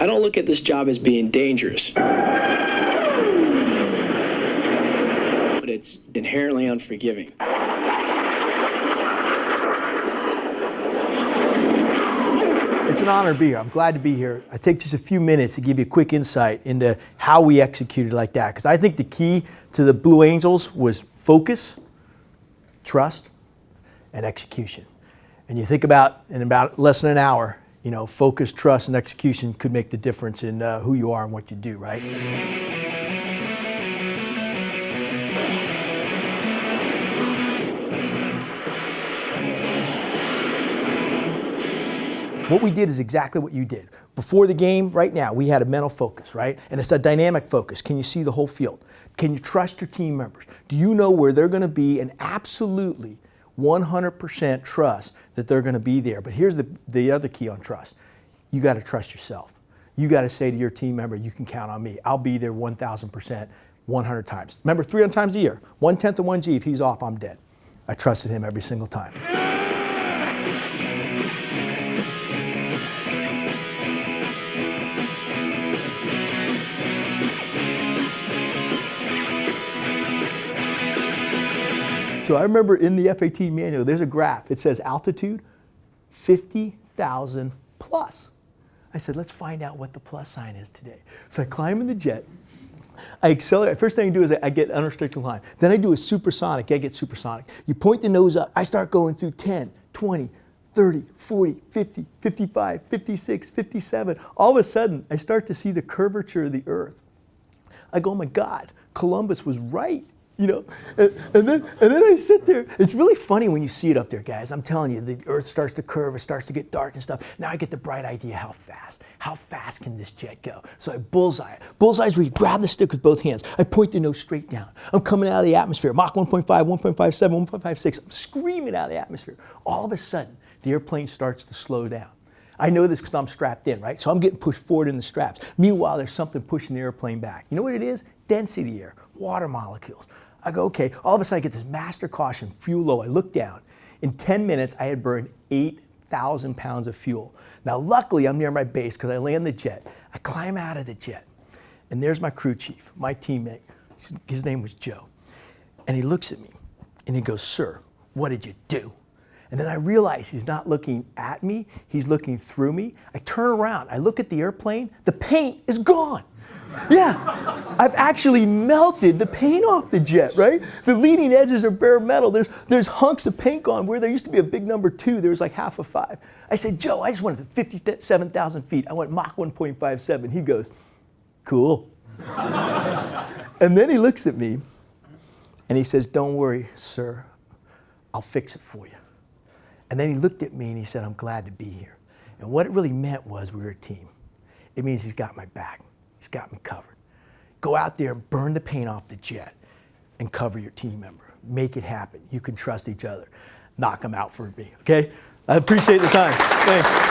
I don't look at this job as being dangerous, but it's inherently unforgiving. It's an honor to be here. I'm glad to be here. I take just a few minutes to give you a quick insight into how we executed like that, because I think the key to the Blue Angels was focus, trust, and execution. And you think about, in about less than an hour, focus, trust, and execution could make the difference in who you are and what you do, right? What we did is exactly what you did. Before the game, right now, we had a mental focus, right? And it's a dynamic focus. Can you see the whole field? Can you trust your team members? Do you know where they're going to be, and absolutely 100% trust that they're going to be there? But here's the other key on trust. You got to trust yourself. You got to say to your team member, you can count on me. I'll be there 1,000%, 100 times. Remember, 300 times a year. 1/10 of 1G, if he's off, I'm dead. I trusted him every single time. So I remember in the FAT manual, there's a graph. It says altitude, 50,000 plus. I said, let's find out what the plus sign is today. So I climb in the jet. I accelerate. First thing I do is I get unrestricted climb. Then I do a supersonic. I get supersonic. You point the nose up. I start going through 10, 20, 30, 40, 50, 55, 56, 57. All of a sudden, I start to see the curvature of the Earth. I go, oh my God, Columbus was right. And then I sit there. It's really funny when you see it up there, guys. I'm telling you, the Earth starts to curve, it starts to get dark and stuff. Now I get the bright idea how fast can this jet go? So I bullseye it. Bullseye is where you grab the stick with both hands. I point the nose straight down. I'm coming out of the atmosphere, Mach 1.5, 1.57, 1.56. I'm screaming out of the atmosphere. All of a sudden, the airplane starts to slow down. I know this because I'm strapped in, right? So I'm getting pushed forward in the straps. Meanwhile, there's something pushing the airplane back. You know what it is? Density air, water molecules. I go, okay. All of a sudden, I get this master caution, fuel low. I look down. In 10 minutes, I had burned 8,000 pounds of fuel. Now, luckily, I'm near my base because I land the jet. I climb out of the jet, and there's my crew chief, my teammate. His name was Joe. And he looks at me, and he goes, sir, what did you do? And then I realize he's not looking at me. He's looking through me. I turn around. I look at the airplane. The paint is gone. Yeah, I've actually melted the paint off the jet, right? The leading edges are bare metal. There's hunks of paint gone where there used to be a big number 2. There was like half a 5. I said, Joe, I just went to 57,000 feet. I went Mach 1.57. He goes, cool. And then he looks at me and he says, don't worry, sir. I'll fix it for you. And then he looked at me and he said, I'm glad to be here. And what it really meant was we were a team. It means he's got my back. He's got me covered. Go out there and burn the paint off the jet and cover your team member. Make it happen. You can trust each other. Knock them out for me, okay? I appreciate the time. Thanks.